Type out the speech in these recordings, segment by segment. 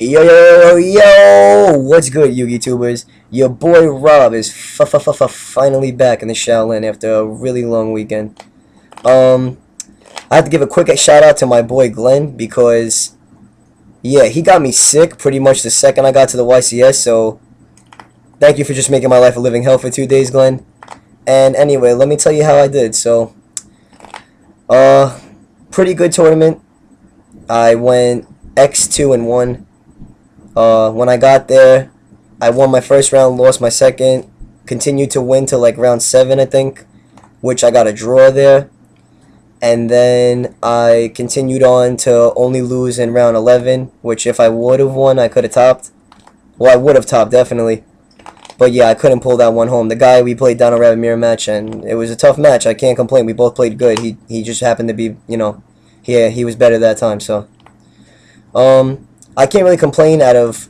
Yo, yo, yo, what's good, Yu-Gi tubers? Your boy Rob is finally back in the Shaolin after a really long weekend. I have to give a quick shout out to my boy Glenn because, yeah, he got me sick pretty much the second I got to the YCS, so thank you for just making my life a living hell for 2 days, Glenn. And anyway, let me tell you how I did. So, pretty good tournament. I went X2 and 1. When I got there, I won my first round, lost my second, continued to win till like round 7, I think, which I got a draw there. And then I continued on to only lose in round 11, which if I would have won, I could have topped. Well, I would have topped, definitely. But yeah, I couldn't pull that one home. The guy, we played down a rabbit mirror match, and it was a tough match. I can't complain. We both played good. He just happened to be, he was better that time, so. I can't really complain. Out of,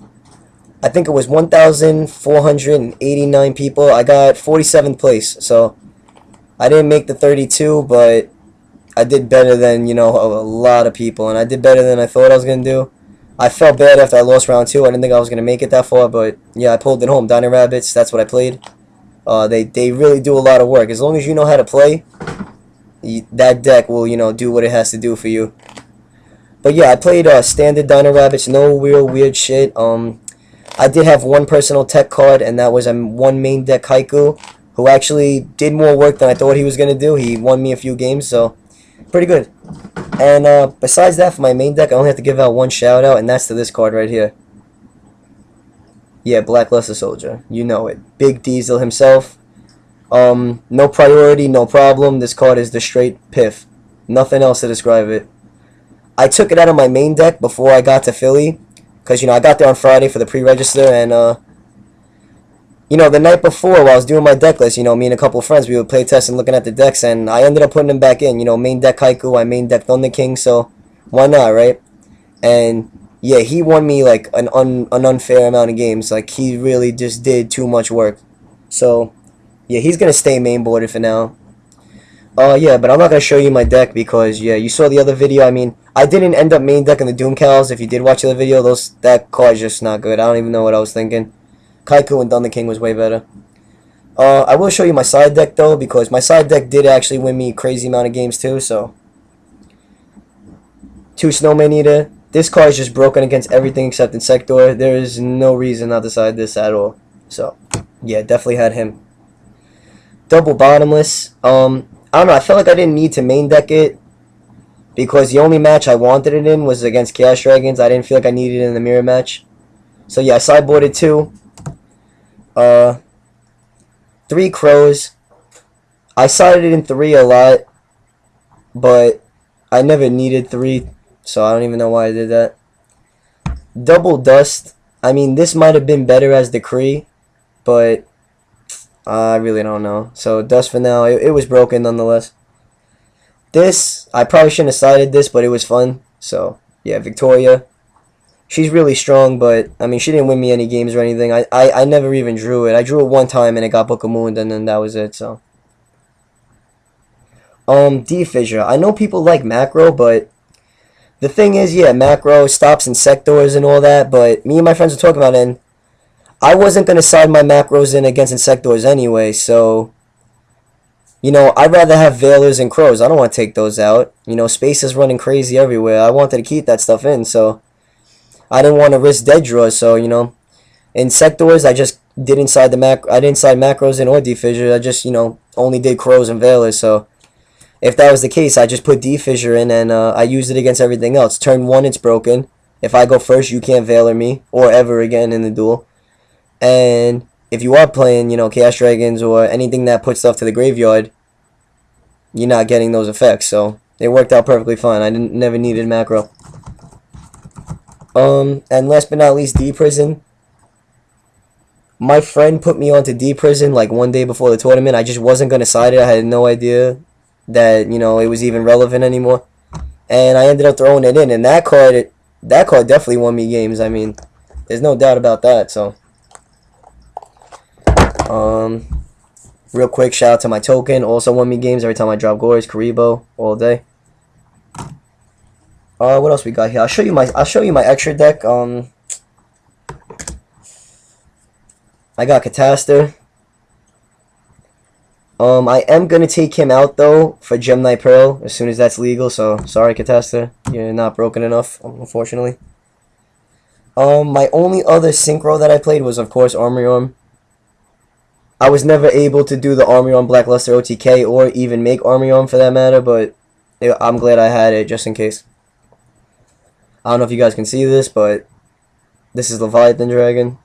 I think it was 1,489 people, I got 47th place, so I didn't make the 32, but I did better than, a lot of people, and I did better than I thought I was going to do. I felt bad after I lost round 2. I didn't think I was going to make it that far, but yeah, I pulled it home. Dino Rabbits, that's what I played. They really do a lot of work. As long as you know how to play, that deck will, do what it has to do for you. But yeah, I played standard Dino Rabbits, no real weird shit. I did have one personal tech card, and that was one main deck Haiku, who actually did more work than I thought he was going to do. He won me a few games, so pretty good. And besides that, for my main deck, I only have to give out one shout out, and that's to this card right here. Yeah, Black Luster Soldier. You know it. Big Diesel himself. No priority, no problem. This card is the straight piff. Nothing else to describe it. I took it out of my main deck before I got to Philly, because, I got there on Friday for the pre-register, and, the night before, while I was doing my deck list, me and a couple of friends, we would play test and looking at the decks, and I ended up putting them back in, main deck Haiku, I main deck Thunder King, so why not, right? And, yeah, he won me, like, an unfair amount of games. Like, he really just did too much work. So, yeah, he's going to stay main boarded for now. Yeah, but I'm not going to show you my deck because, yeah, you saw the other video. I mean, I didn't end up main decking the Doom Cows. If you did watch the other video, that card's just not good. I don't even know what I was thinking. Kaiku and Thunder King was way better. I will show you my side deck, though, because my side deck did actually win me a crazy amount of games, too, so. 2 Snowman Eater. This card is just broken against everything except Insector. There is no reason not to side this at all. So, yeah, definitely had him. Double Bottomless. I don't know, I felt like I didn't need to main deck it because the only match I wanted it in was against Chaos Dragons. I didn't feel like I needed it in the mirror match. So yeah, I sideboarded 2. 3 Crows. I sided it in 3 a lot, but I never needed 3, so I don't even know why I did that. Double Dust. I mean, this might have been better as Decree, but I really don't know. So, Dust for now. It was broken nonetheless. This, I probably shouldn't have sided this, but it was fun. So, yeah, Victoria. She's really strong, but, I mean, she didn't win me any games or anything. I never even drew it. I drew it one time, and it got Book of Moon, and then that was it, so. D-Fissure. I know people like Macro, but the thing is, yeah, Macro stops Insectors and all that, but me and my friends were talking about it, and I wasn't going to side my Macros in against Insectors anyway, so, I'd rather have Veilers and Crows. I don't want to take those out. Space is running crazy everywhere. I wanted to keep that stuff in, so I didn't want to risk dead draws, so, Insectors, I just didn't side I didn't side Macros in or D-Fissure. I just, only did Crows and Veilers, so if that was the case, I just put D-Fissure in, and I used it against everything else. Turn 1, it's broken. If I go first, you can't Veiler me, or ever again in the duel. And if you are playing, Chaos Dragons or anything that puts stuff to the graveyard, you're not getting those effects. So it worked out perfectly fine. I never needed Macro. And last but not least, D-Prison. My friend put me onto D-Prison like one day before the tournament. I just wasn't going to side it. I had no idea that, it was even relevant anymore. And I ended up throwing it in. And that card definitely won me games. I mean, there's no doubt about that, so. Real quick, shout out to my token. Also won me games every time I drop Gores, Karibo, all day. What else we got here? I'll show you my extra deck. I got Catastor. I am gonna take him out though for Gem Knight Pearl as soon as that's legal. So sorry, Catastor, you're not broken enough, unfortunately. My only other synchro that I played was of course Armor. I was never able to do the Armor Blackluster OTK or even make Armor for that matter, but I'm glad I had it just in case. I don't know if you guys can see this, but this is Leviathan Dragon.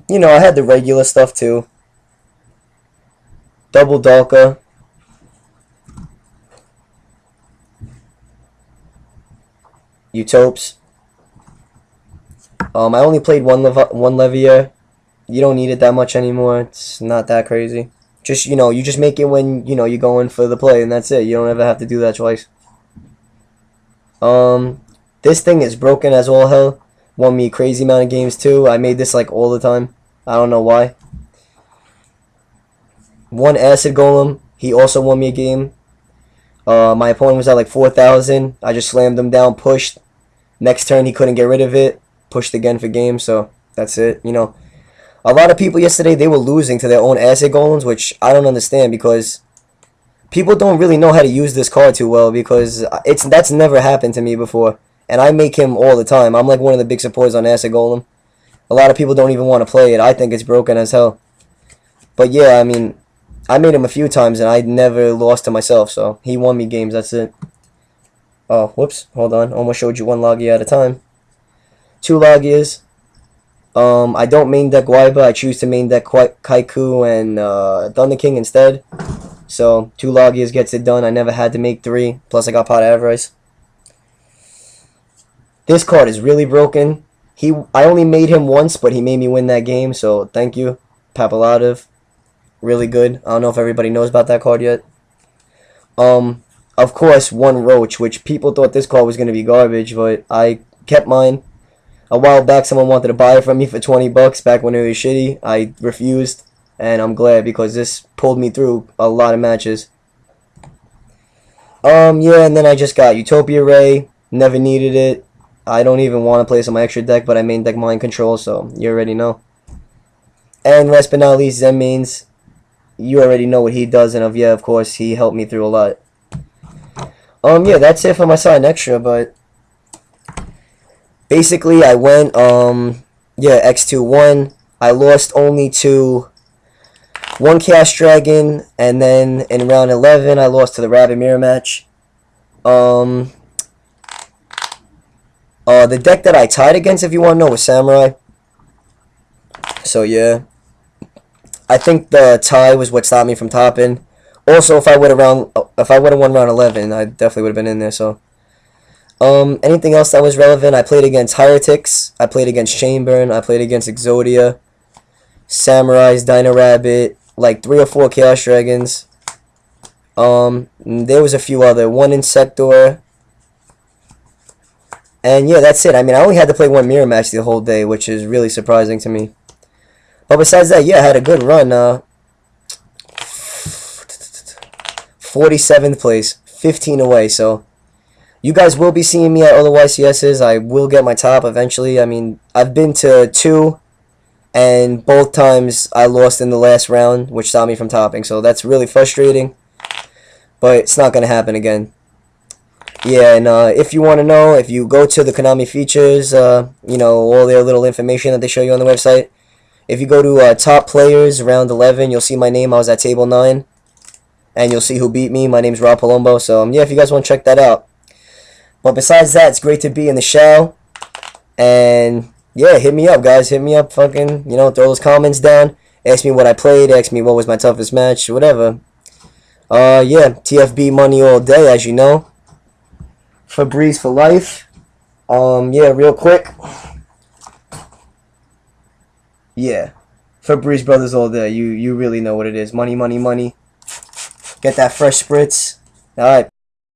You know, I had the regular stuff too. Double Dalka. Utopes. I only played one Levier. You don't need it that much anymore. It's not that crazy. Just, you know, you just make it when, you know, you're going for the play, and that's it. You don't ever have to do that twice. This thing is broken as all hell. Won me a crazy amount of games too. I made this like all the time. I don't know why. One Acid Golem. He also won me a game. My opponent was at like 4,000. I just slammed him down, pushed. Next turn he couldn't get rid of it. Pushed again for game, so that's it. You know, a lot of people yesterday, they were losing to their own Acid Golems, which I don't understand because people don't really know how to use this card too well because that's never happened to me before. And I make him all the time. I'm like one of the big supporters on Acid Golem. A lot of people don't even want to play it. I think it's broken as hell. But yeah, I mean, I made him a few times and I never lost to myself, so he won me games, that's it. Oh, whoops, hold on. Almost showed you one Logia at a time. Two Logias. I don't main deck Waiba. I choose to main deck Kaiku and Thunder King instead. So, two Logias gets it done. I never had to make three. Plus, I got Pot of Avarice. This card is really broken. I only made him once, but he made me win that game. So, thank you, Papalativ. Really good. I don't know if everybody knows about that card yet. Of course, one Roach, which people thought this card was going to be garbage, but I kept mine. A while back, someone wanted to buy it from me for 20 bucks back when it was shitty. I refused, and I'm glad because this pulled me through a lot of matches. Yeah, and then I just got Utopia Ray. Never needed it. I don't even want to play this on my extra deck, but I main deck Mind Control, so you already know. And last but not least, Zen Mains. You already know what he does, and yeah, of course, he helped me through a lot. Yeah, that's it for my side extra, but basically, I went, yeah, X2-1. I lost only to one Chaos Dragon, and then in round 11, I lost to the Rabbit Mirror match. The deck that I tied against, if you want to know, was Samurai. So, yeah. I think the tie was what stopped me from topping. Also, if I would have won round 11, I definitely would have been in there, so. Anything else that was relevant? I played against Heretics. I played against Chamburn. I played against Exodia. Samurais, Dino Rabbit. Like 3 or 4 Chaos Dragons. There was a few other. One Insector. And yeah, that's it. I mean, I only had to play one mirror match the whole day, which is really surprising to me. But besides that, yeah, I had a good run. 47th place, 15 away. So you guys will be seeing me at other YCSs. I will get my top eventually. I mean, I've been to 2, and both times I lost in the last round, which stopped me from topping. So that's really frustrating. But it's not going to happen again. Yeah, and if you want to know, if you go to the Konami features, you know, all their little information that they show you on the website. If you go to top players, round 11, you'll see my name. I was at table 9. And you'll see who beat me. My name's Rob Palumbo. So, yeah, if you guys want to check that out. But besides that, it's great to be in the show. And, yeah, hit me up, guys. Hit me up, fucking, you know, throw those comments down. Ask me what I played. Ask me what was my toughest match. Whatever. Yeah, TFB money all day, as you know. Febreze for life. Yeah, real quick. Yeah. Febreze Brothers all day. You really know what it is. Money, money, money. Get that fresh spritz. Alright,